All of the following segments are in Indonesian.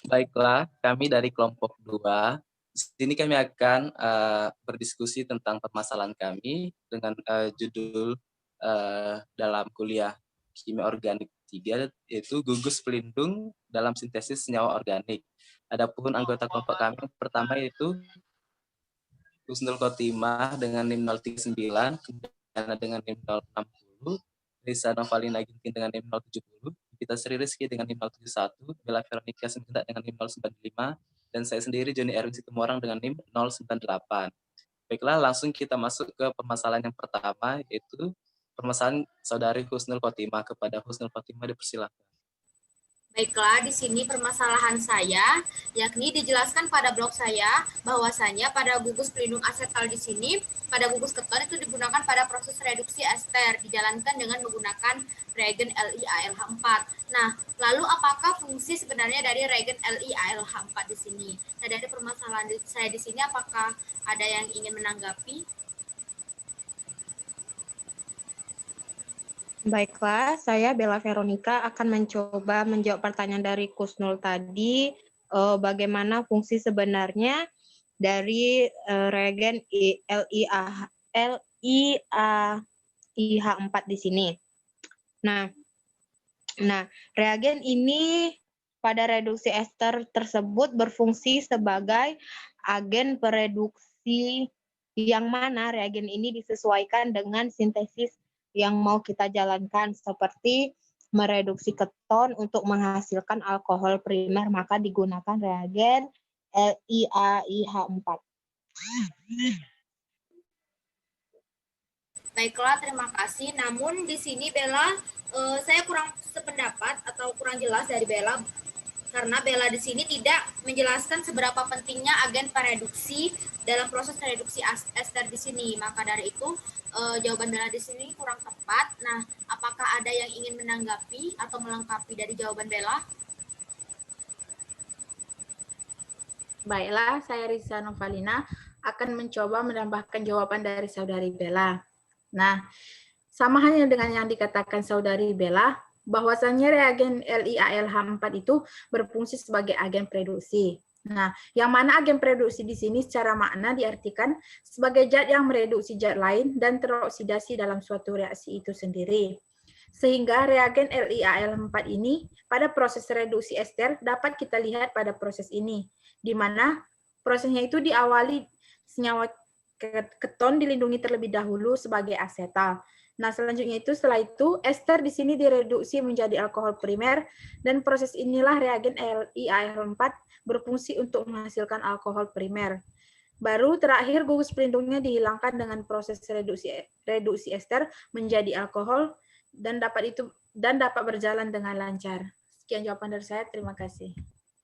Baiklah, kami dari kelompok 2. Di sini kami akan berdiskusi tentang permasalahan kami dengan judul dalam kuliah Kimia Organik 3, yaitu gugus pelindung dalam sintesis senyawa organik. Adapun anggota kelompok kami pertama yaitu Husnul Khotimah dengan NIM 039, kemudian dengan NIM 060, Risa Novalina Ginting dengan NIM 070, Kita Sri Rizky dengan NIM 071, Bella Veronica Seminta dengan NIM 095, dan saya sendiri Joni Erwin Situmorang dengan NIM 098. Baiklah, langsung kita masuk ke permasalahan yang pertama, yaitu permasalahan saudari Husnul Khotimah. Kepada Husnul Khotimah dipersilakan. Baiklah, di sini permasalahan saya, yakni dijelaskan pada blog saya bahwasanya pada gugus pelindung asetal di sini, pada gugus keton itu digunakan pada proses reduksi ester, dijalankan dengan menggunakan reagen LiAlH4. Nah, lalu apakah fungsi sebenarnya dari reagen LiAlH4 di sini? Nah, dari permasalahan saya di sini, apakah ada yang ingin menanggapi? Baiklah, saya Bella Veronica akan mencoba menjawab pertanyaan dari Kusnul tadi, bagaimana fungsi sebenarnya dari reagen LiAIH4 di sini. Nah, reagen ini pada reduksi ester tersebut berfungsi sebagai agen pereduksi yang mana reagen ini disesuaikan dengan sintesis yang mau kita jalankan, seperti mereduksi keton untuk menghasilkan alkohol primer, maka digunakan reagen LiAIH4. Baiklah, terima kasih. Namun di sini Bella, saya kurang sependapat atau kurang jelas dari Bella, karena Bella di sini tidak menjelaskan seberapa pentingnya agen pereduksi dalam proses reduksi ester di sini. Maka dari itu jawaban Bella di sini kurang tepat. Nah, apakah ada yang ingin menanggapi atau melengkapi dari jawaban Bella? Baiklah, saya Risa Novalina akan mencoba menambahkan jawaban dari saudari Bella. Nah, sama halnya dengan yang dikatakan saudari Bella, bahwasannya reagen LiAlH4 itu berfungsi sebagai agen produksi. Nah, yang mana agen produksi di sini secara makna diartikan sebagai zat yang mereduksi zat lain dan teroksidasi dalam suatu reaksi itu sendiri. Sehingga reagen LiAlH4 ini pada proses reduksi ester dapat kita lihat pada proses ini, di mana prosesnya itu diawali senyawa keton dilindungi terlebih dahulu sebagai asetal. Nah, selanjutnya itu setelah itu ester di sini direduksi menjadi alkohol primer dan proses inilah reagen LiAlH4 berfungsi untuk menghasilkan alkohol primer. Baru terakhir gugus pelindungnya dihilangkan dengan proses reduksi ester menjadi alkohol dan dapat berjalan dengan lancar. Sekian jawaban dari saya, terima kasih.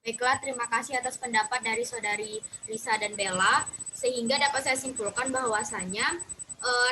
Baiklah, terima kasih atas pendapat dari saudari Risa dan Bella, sehingga dapat saya simpulkan bahwasanya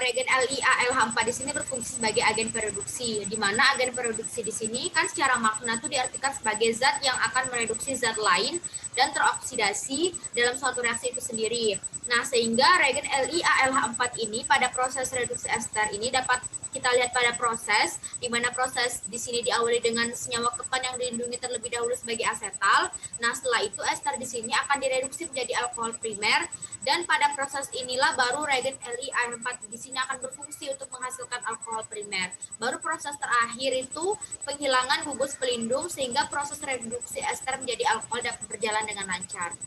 reagen LiAlH4 di sini berfungsi sebagai agen pereduksi, di mana agen pereduksi di sini kan secara makna itu diartikan sebagai zat yang akan mereduksi zat lain dan teroksidasi dalam suatu reaksi itu sendiri. Nah, sehingga reagen LiAlH4 ini pada proses reduksi ester ini dapat kita lihat pada proses, di mana proses di sini diawali dengan senyawa keton yang dilindungi terlebih dahulu sebagai asetal. Nah, setelah itu ester di sini akan direduksi menjadi alkohol primer, dan pada proses inilah baru reagen LiAlH4 di sini akan berfungsi untuk menghasilkan alkohol primer. Baru proses terakhir itu penghilangan gugus pelindung sehingga proses reduksi ester menjadi alkohol dapat berjalan dengan lancar.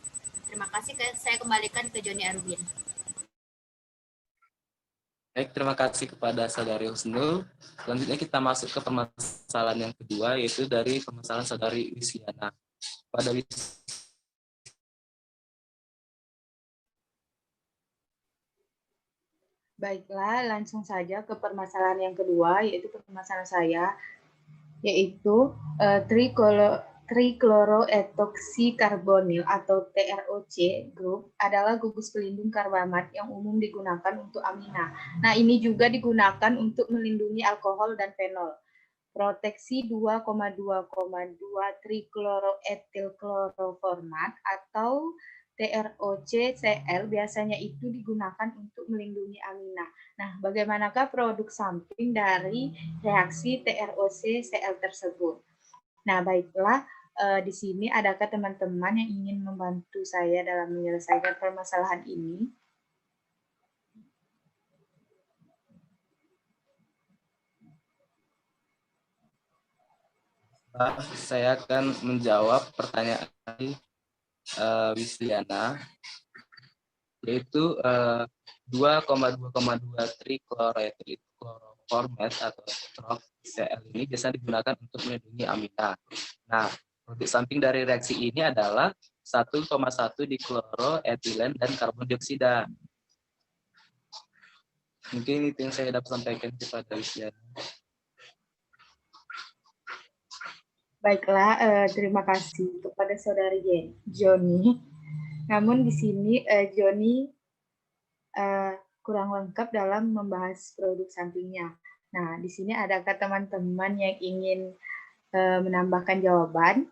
Terima kasih, saya kembalikan ke Joni Erwin. Baik, terima kasih kepada saudari Husnul. Selanjutnya kita masuk ke permasalahan yang kedua, yaitu dari permasalahan saudari Wisiana. Pada Baiklah, langsung saja ke permasalahan yang kedua, yaitu permasalahan saya, yaitu trikloroetoksikarbonil atau TROC group adalah gugus pelindung karbamat yang umum digunakan untuk amina. Nah, ini juga digunakan untuk melindungi alkohol dan fenol. Proteksi 2,2,2 trikloroetilkloroformat atau TROC-Cl biasanya itu digunakan untuk melindungi amina. Nah, bagaimanakah produk samping dari reaksi TROC-Cl tersebut? Nah, baiklah, Di sini adakah teman-teman yang ingin membantu saya dalam menyelesaikan permasalahan ini? Saya akan menjawab pertanyaan Wisliana, yaitu 2,2,2 trichloroethylene chloroformat atau TROC-CL ini biasanya digunakan untuk melindungi amina. Nah, produk samping dari reaksi ini adalah 1,1 dichloroethylene dan karbon dioksida. Mungkin itu yang saya dapat sampaikan kepada Wisliana. Baiklah, terima kasih kepada Saudari Joni. Namun di sini Joni kurang lengkap dalam membahas produk sampingnya. Nah, di sini adakah teman-teman yang ingin menambahkan jawaban?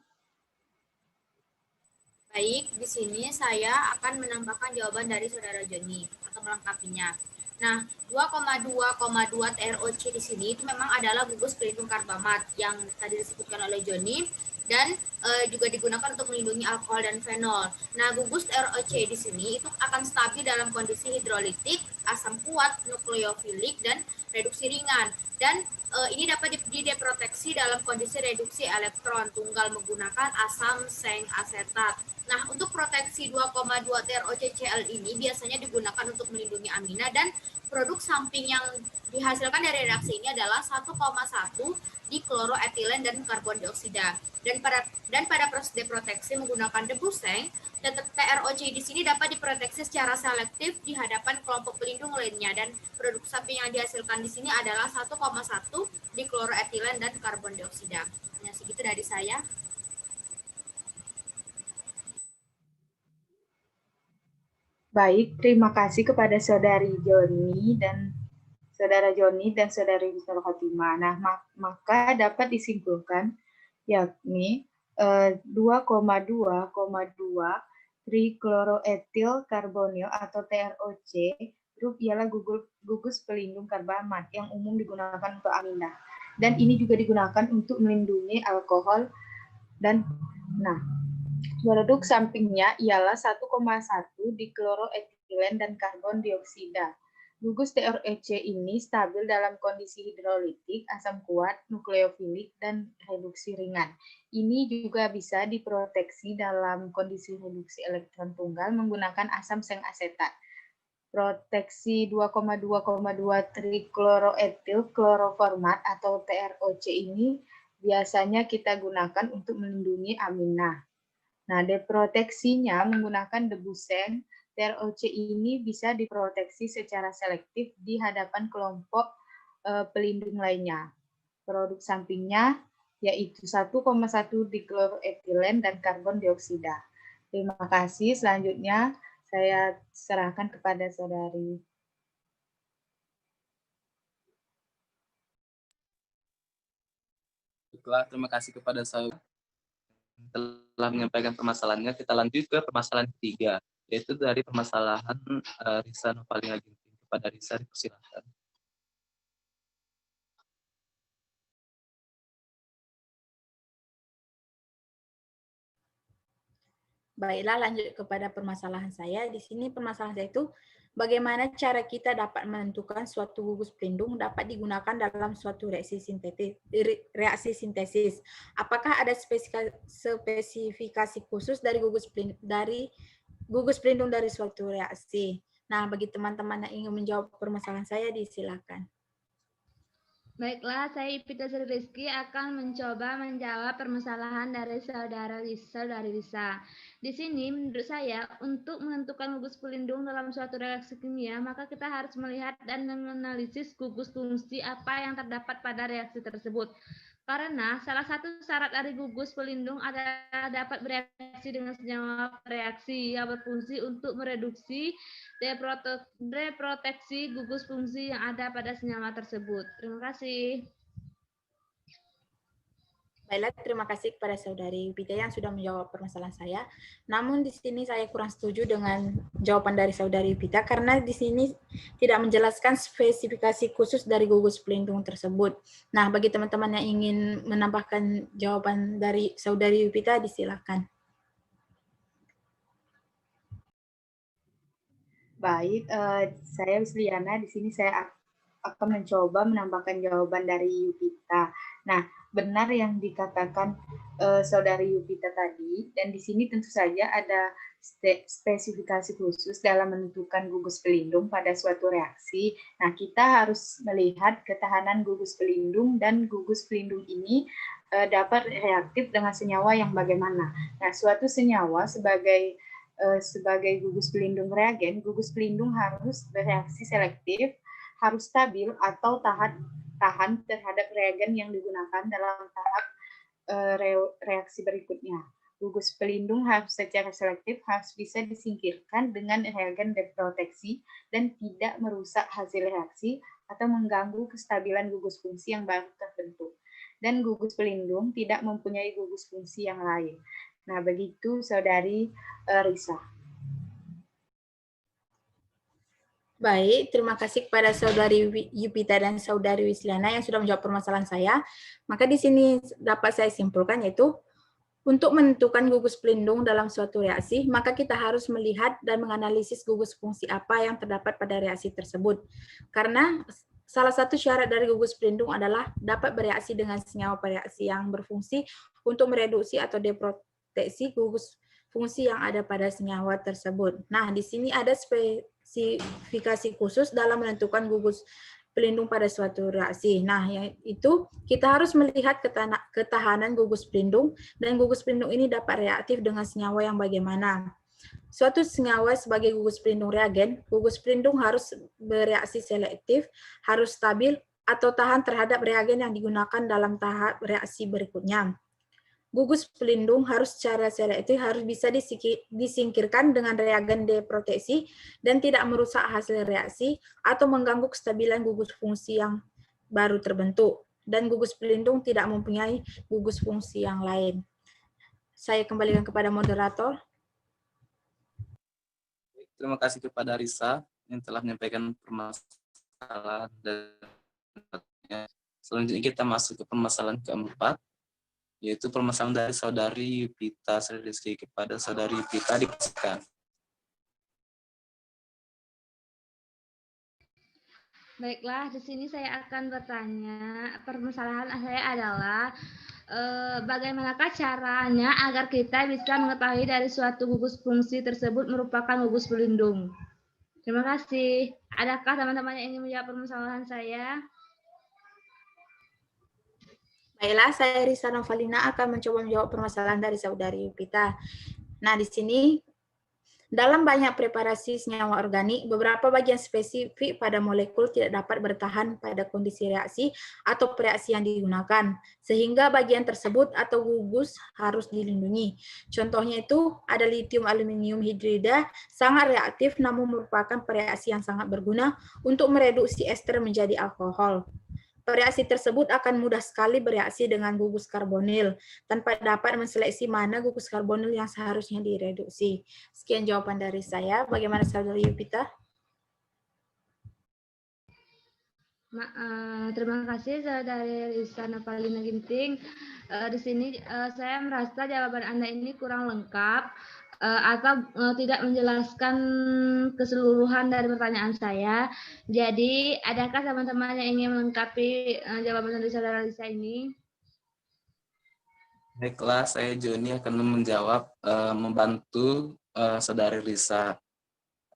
Baik, di sini saya akan menambahkan jawaban dari Saudara Joni atau melengkapinya. Nah, 2,2,2 TROC di sini itu memang adalah gugus pelindung karbamat yang tadi disebutkan oleh Joni dan juga digunakan untuk melindungi alkohol dan fenol. Nah, gugus TROC di sini itu akan stabil dalam kondisi hidrolitik, asam kuat, nukleofilik, dan reduksi ringan. Dan ini dapat dideproteksi dalam kondisi reduksi elektron tunggal menggunakan asam seng asetat. Nah, untuk proteksi 2,2 TROCCl ini biasanya digunakan untuk melindungi amina dan produk samping yang dihasilkan dari reaksi ini adalah 1,1 dichloroethylene dan karbon dioksida. Dan pada proses deproteksi menggunakan debu seng, TROC di sini dapat diproteksi secara selektif di hadapan kelompok pelindung lainnya dan produk samping yang dihasilkan di sini adalah 1,1 dichloroethylene dan karbon dioksida. Nah, segitu dari saya. Baik, terima kasih kepada Saudari Joni dan Saudara Joni dan Saudari Wisnu Khotimah. Nah, maka dapat disimpulkan yakni 2,2,2 trichloroethyl carbonyl atau TROC grup ialah gugus pelindung karbamat yang umum digunakan untuk amina. Dan ini juga digunakan untuk melindungi alkohol dan produk sampingnya ialah 1,1 dichloroethylene dan karbon dioksida. Gugus TROC ini stabil dalam kondisi hidrolitik, asam kuat, nukleofilik, dan reduksi ringan. Ini juga bisa diproteksi dalam kondisi reduksi elektron tunggal menggunakan asam seng asetat. Proteksi 2,2,2 trichloroethyl chloroformat atau TROC ini biasanya kita gunakan untuk melindungi amina. Nah, deproteksinya menggunakan debu seng, TROC ini bisa diproteksi secara selektif di hadapan kelompok pelindung lainnya. Produk sampingnya yaitu 1,1 dichloroethylene dan karbon dioksida. Terima kasih. Selanjutnya saya serahkan kepada Saudari. Baiklah, terima kasih kepada saya telah menyampaikan permasalahannya. Kita lanjut ke permasalahan ketiga, yaitu dari permasalahan Risa Novalina Ginting. Kepada Risa, dipersilakan. Baiklah, lanjut kepada permasalahan saya. Di sini permasalahan saya itu bagaimana cara kita dapat menentukan suatu gugus pelindung dapat digunakan dalam suatu reaksi sintesis. Apakah ada spesifikasi khusus dari gugus pelindung dari suatu reaksi? Nah, bagi teman-teman yang ingin menjawab permasalahan saya, disilakan. Baiklah, saya Ipita Sri Rizky akan mencoba menjawab permasalahan dari Saudara Risa. Di sini, menurut saya, untuk menentukan gugus pelindung dalam suatu reaksi kimia, maka kita harus melihat dan menganalisis gugus fungsi apa yang terdapat pada reaksi tersebut. Karena salah satu syarat dari gugus pelindung adalah dapat bereaksi dengan senyawa reaksi yang berfungsi untuk mereduksi deproteksi gugus fungsi yang ada pada senyawa tersebut. Terima kasih. Baiklah, terima kasih kepada Saudari Yupita yang sudah menjawab permasalahan saya. Namun di sini saya kurang setuju dengan jawaban dari Saudari Yupita karena di sini tidak menjelaskan spesifikasi khusus dari gugus pelindung tersebut. Nah, bagi teman-teman yang ingin menambahkan jawaban dari Saudari Yupita, disilakan. Baik, saya Wisliana. Di sini saya akan mencoba menambahkan jawaban dari Yupita. Nah, benar yang dikatakan Saudari Yupita tadi, dan di sini tentu saja ada spesifikasi khusus dalam menentukan gugus pelindung pada suatu reaksi. Nah, kita harus melihat ketahanan gugus pelindung, dan gugus pelindung ini dapat reaktif dengan senyawa yang bagaimana. Nah, suatu senyawa sebagai gugus pelindung reagen, gugus pelindung harus bereaksi selektif, harus stabil atau tahan terhadap reagen yang digunakan dalam tahap reaksi berikutnya. Gugus pelindung harus secara selektif harus bisa disingkirkan dengan reagen deproteksi dan tidak merusak hasil reaksi atau mengganggu kestabilan gugus fungsi yang baru terbentuk. Dan gugus pelindung tidak mempunyai gugus fungsi yang lain. Nah, begitu Saudari Risa. Baik, terima kasih kepada Saudari Yupita dan Saudari Wisliana yang sudah menjawab permasalahan saya. Maka di sini dapat saya simpulkan yaitu untuk menentukan gugus pelindung dalam suatu reaksi, maka kita harus melihat dan menganalisis gugus fungsi apa yang terdapat pada reaksi tersebut. Karena salah satu syarat dari gugus pelindung adalah dapat bereaksi dengan senyawa bereaksi yang berfungsi untuk mereduksi atau deproteksi gugus fungsi yang ada pada senyawa tersebut. Nah, di sini ada spesifikasi khusus dalam menentukan gugus pelindung pada suatu reaksi. Nah, yaitu kita harus melihat ketahanan gugus pelindung, dan gugus pelindung ini dapat reaktif dengan senyawa yang bagaimana. Suatu senyawa sebagai gugus pelindung reagen, gugus pelindung harus bereaksi selektif, harus stabil, atau tahan terhadap reagen yang digunakan dalam tahap reaksi berikutnya. Gugus pelindung harus secara selektif harus bisa disingkirkan dengan reagen deproteksi dan tidak merusak hasil reaksi atau mengganggu kestabilan gugus fungsi yang baru terbentuk. Dan gugus pelindung tidak mempunyai gugus fungsi yang lain. Saya kembalikan kepada moderator. Terima kasih kepada Risa yang telah menyampaikan permasalahan. Selanjutnya kita masuk ke permasalahan keempat, yaitu permasalahan dari Saudari Yupita Sri Rizky. Kepada Saudari Yupita dipersilakan. Baiklah, di sini saya akan bertanya. Permasalahan saya adalah bagaimanakah caranya agar kita bisa mengetahui dari suatu gugus fungsi tersebut merupakan gugus pelindung? Terima kasih. Adakah teman-teman yang ingin menjawab permasalahan saya? Baiklah, saya Risa Novalina akan mencoba menjawab permasalahan dari Saudari Yupita. Nah, di sini dalam banyak preparasi senyawa organik, beberapa bagian spesifik pada molekul tidak dapat bertahan pada kondisi reaksi atau reaksi yang digunakan, sehingga bagian tersebut atau gugus harus dilindungi. Contohnya itu ada litium aluminium hidrida, sangat reaktif namun merupakan reaksi yang sangat berguna untuk mereduksi ester menjadi alkohol. Reaksi tersebut akan mudah sekali bereaksi dengan gugus karbonil tanpa dapat menseleksi mana gugus karbonil yang seharusnya direduksi. Sekian jawaban dari saya. Bagaimana Saudari Yupita? Terima kasih Saudari Risa Novalina Ginting. Di sini saya merasa jawaban Anda ini kurang lengkap atau tidak menjelaskan keseluruhan dari pertanyaan saya. Jadi, adakah teman-teman yang ingin melengkapi jawaban dari Saudara Risa ini? Baiklah, saya Joni akan menjawab, membantu Saudari Risa.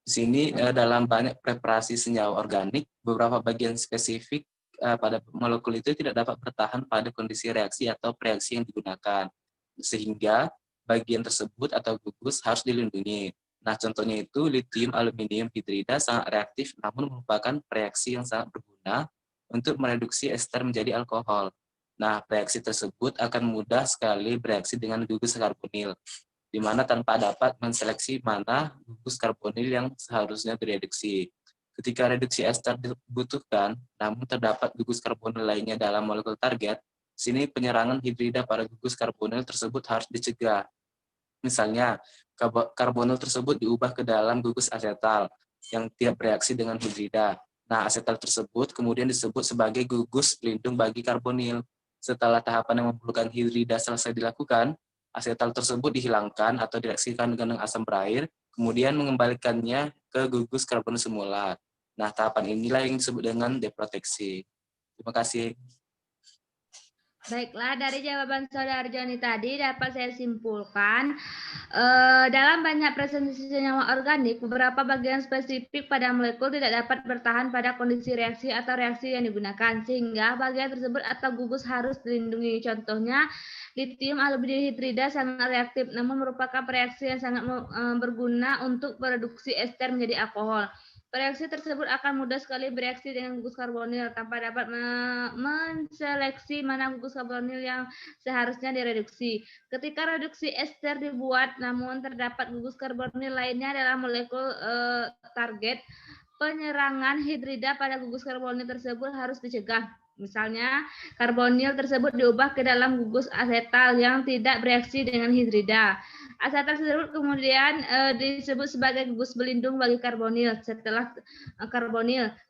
Di sini dalam banyak preparasi senyawa organik, beberapa bagian spesifik pada molekul itu tidak dapat bertahan pada kondisi reaksi atau reaksi yang digunakan, sehingga bagian tersebut atau gugus harus dilindungi. Nah, contohnya itu litium aluminium hidrida sangat reaktif namun merupakan reaksi yang sangat berguna untuk mereduksi ester menjadi alkohol. Nah, reaksi tersebut akan mudah sekali bereaksi dengan gugus karbonil, di mana tanpa dapat menseleksi mana gugus karbonil yang seharusnya direduksi. Ketika reduksi ester dibutuhkan, namun terdapat gugus karbonil lainnya dalam molekul target, sini penyerangan hidrida pada gugus karbonil tersebut harus dicegah. Misalnya, karbonil tersebut diubah ke dalam gugus asetal yang tidak bereaksi dengan hidrida. Nah, asetal tersebut kemudian disebut sebagai gugus pelindung bagi karbonil. Setelah tahapan yang memerlukan hidrida selesai dilakukan, asetal tersebut dihilangkan atau direaksikan dengan asam berair, kemudian mengembalikannya ke gugus karbonil semula. Nah, tahapan inilah yang disebut dengan deproteksi. Terima kasih. Baiklah, dari jawaban Saudara Joni tadi dapat saya simpulkan dalam banyak presentasi senyawa organik, beberapa bagian spesifik pada molekul tidak dapat bertahan pada kondisi reaksi atau reaksi yang digunakan, sehingga bagian tersebut atau gugus harus dilindungi. Contohnya, litium alumidihidrida sangat reaktif, namun merupakan reaksi yang sangat berguna untuk produksi ester menjadi alkohol. Reaksi tersebut akan mudah sekali bereaksi dengan gugus karbonil tanpa dapat menseleksi mana gugus karbonil yang seharusnya direduksi. Ketika reduksi ester dibuat namun terdapat gugus karbonil lainnya dalam molekul target, penyerangan hidrida pada gugus karbonil tersebut harus dicegah. Misalnya, karbonil tersebut diubah ke dalam gugus asetal yang tidak bereaksi dengan hidrida. Asetal tersebut kemudian disebut sebagai gugus pelindung bagi karbonil.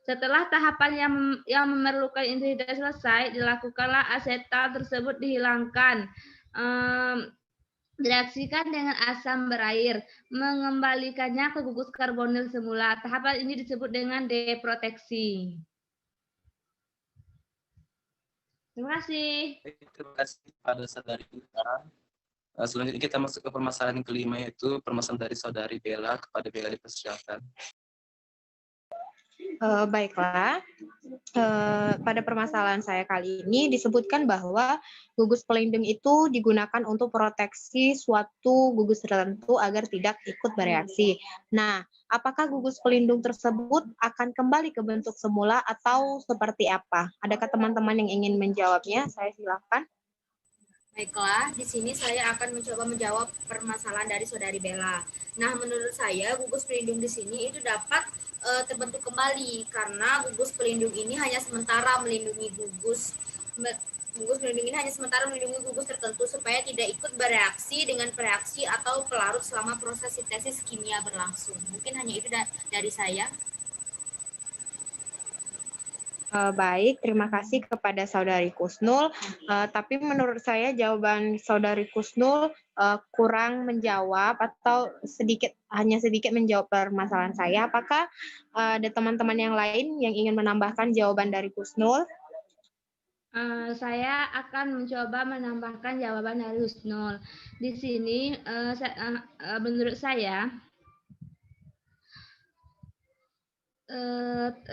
Setelah tahapan yang memerlukan hidrida selesai, dilakukanlah asetal tersebut dihilangkan. Direaksikan dengan asam berair, mengembalikannya ke gugus karbonil semula. Tahapan ini disebut dengan deproteksi. Terima kasih. Terima kasih kepada Saudari Bella. Selanjutnya kita masuk ke permasalahan kelima, yaitu permasalahan dari Saudari Bella. Kepada Bella dipersilakan. Baiklah, pada permasalahan saya kali ini disebutkan bahwa gugus pelindung itu digunakan untuk proteksi suatu gugus tertentu agar tidak ikut bereaksi. Nah, apakah gugus pelindung tersebut akan kembali ke bentuk semula atau seperti apa? Adakah teman-teman yang ingin menjawabnya? Saya silakan. Baiklah, di sini saya akan mencoba menjawab permasalahan dari Saudari Bella. Nah, menurut saya gugus pelindung di sini itu dapat terbentuk kembali karena gugus pelindung ini hanya sementara melindungi gugus pelindung ini hanya sementara melindungi gugus tertentu supaya tidak ikut bereaksi dengan reaksi atau pelarut selama proses sintesis kimia berlangsung. Mungkin hanya itu dari saya. Baik, terima kasih kepada Saudari Kusnul. Tapi menurut saya jawaban Saudari Kusnul kurang menjawab atau hanya sedikit menjawab permasalahan saya. Apakah ada teman-teman yang lain yang ingin menambahkan jawaban dari Kusnul? Saya akan mencoba menambahkan jawaban dari Husnul. Di sini menurut saya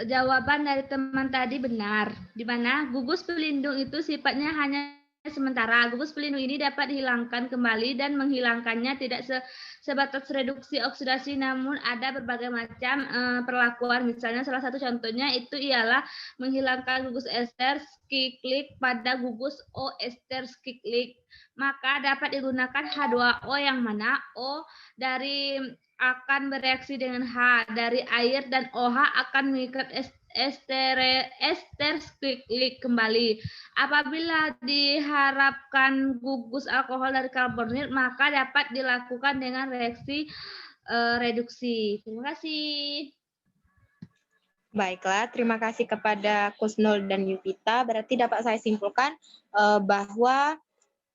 jawaban dari teman tadi benar, di mana gugus pelindung itu sifatnya hanya sementara. Gugus pelindung ini dapat dihilangkan kembali dan menghilangkannya tidak sebatas reduksi oksidasi, namun ada berbagai macam perlakuan. Misalnya salah satu contohnya itu ialah menghilangkan gugus ester skiklik pada gugus O ester skiklik. Maka dapat digunakan H2O yang mana O dari akan bereaksi dengan H dari air dan OH akan mengikat ester skiklik kembali. Apabila diharapkan gugus alkohol dari karbonil, maka dapat dilakukan dengan reaksi reduksi. Terima kasih. Baiklah, terima kasih kepada Kusnul dan Yupita. Berarti dapat saya simpulkan bahwa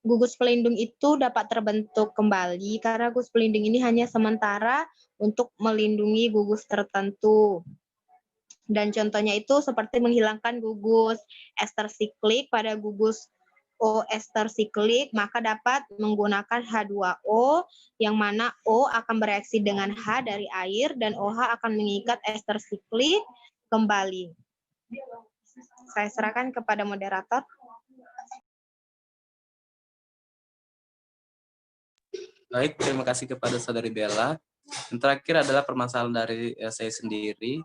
gugus pelindung itu dapat terbentuk kembali karena gugus pelindung ini hanya sementara untuk melindungi gugus tertentu. Dan contohnya itu seperti menghilangkan gugus ester siklik pada gugus O ester siklik, maka dapat menggunakan H2O yang mana O akan bereaksi dengan H dari air dan OH akan mengikat ester siklik kembali. Saya serahkan kepada moderator. Baik, terima kasih kepada Saudari Bella. Yang terakhir adalah permasalahan dari saya sendiri,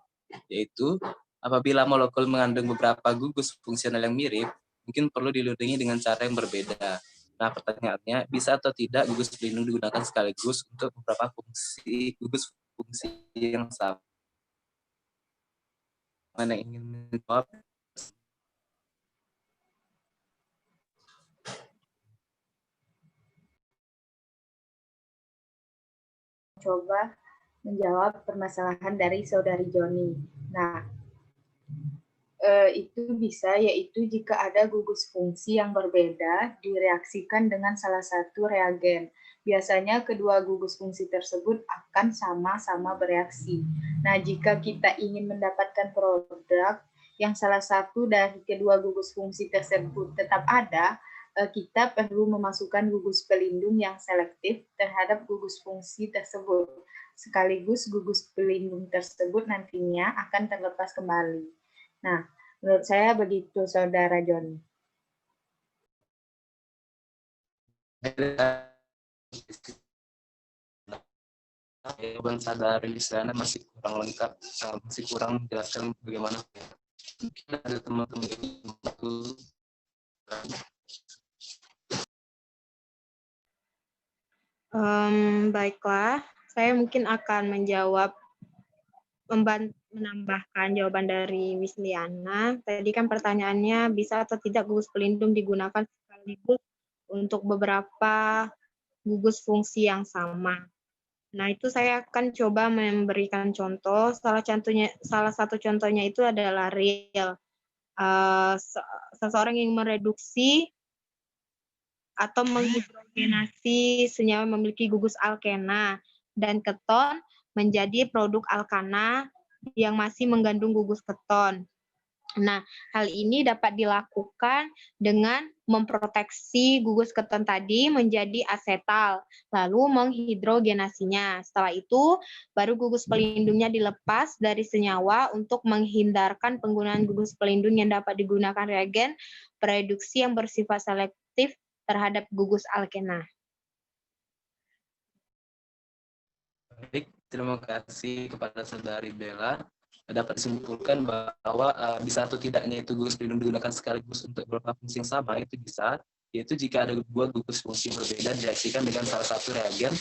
yaitu apabila molekul mengandung beberapa gugus fungsional yang mirip, mungkin perlu dilindungi dengan cara yang berbeda. Nah, pertanyaannya, bisa atau tidak gugus pelindung digunakan sekaligus untuk beberapa gugus fungsi yang sama? Mana yang ingin menjawab? mencoba menjawab permasalahan dari Saudari Joni. Nah, itu bisa yaitu jika ada gugus fungsi yang berbeda direaksikan dengan salah satu reagen. Biasanya kedua gugus fungsi tersebut akan sama-sama bereaksi. Nah, jika kita ingin mendapatkan produk yang salah satu dari kedua gugus fungsi tersebut tetap ada, kita perlu memasukkan gugus pelindung yang selektif terhadap gugus fungsi tersebut. Sekaligus gugus pelindung tersebut nantinya akan terlepas kembali. Nah, menurut saya begitu, Saudara John. Jawaban Saudari di sana masih kurang lengkap, masih kurang menjelaskan bagaimana. Mungkin ada teman-teman yang Baiklah, saya mungkin akan menambahkan jawaban dari Wisliana. Tadi kan pertanyaannya bisa atau tidak gugus pelindung digunakan sekaligus untuk beberapa gugus fungsi yang sama. Nah, itu saya akan coba memberikan contoh. Salah satu contohnya itu adalah real. Seseorang yang mereduksi atau menghidrogenasi senyawa memiliki gugus alkena dan keton menjadi produk alkana yang masih mengandung gugus keton. Nah, hal ini dapat dilakukan dengan memproteksi gugus keton tadi menjadi asetal, lalu menghidrogenasinya. Setelah itu, baru gugus pelindungnya dilepas dari senyawa untuk menghindarkan penggunaan gugus pelindung yang dapat digunakan reagen pereduksi yang bersifat selektif terhadap gugus alkena. Baik, terima kasih kepada Saudari Bella. Dapat disimpulkan bahwa bisa atau tidaknya itu gugus pelindung digunakan sekaligus untuk beberapa fungsi yang sama, itu bisa, yaitu jika ada dua gugus fungsi yang berbeda direaksikan dengan salah satu reagen,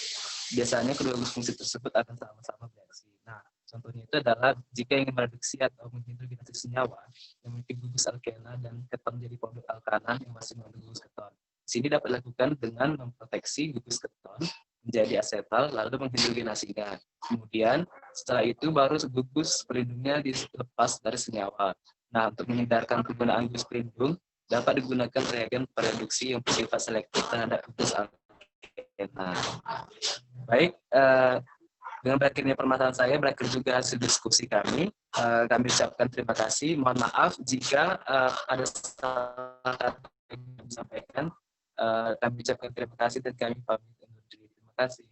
biasanya kedua gugus fungsi tersebut akan sama-sama bereaksi. Nah, contohnya itu adalah jika ingin mereduksi atau menghidrogenasi senyawa yang memiliki gugus alkena dan keton menjadi produk alkana yang masih mengandung gugus keton. Di sini dapat dilakukan dengan memproteksi gugus keton menjadi asetal lalu menghidrogenasinya. Kemudian setelah itu baru gugus pelindungnya dilepas dari senyawa. Nah, untuk menghindarkan penggunaan gugus pelindung dapat digunakan reagen pereduksi yang bersifat selektif terhadap gugus alkena. Baik, dengan berakhirnya permasalahan saya, berakhir juga hasil diskusi kami. Kami ucapkan terima kasih. Mohon maaf jika ada salah kata yang disampaikan. Kami ucapkan terima kasih dan kami pamit undur diri. Terima kasih.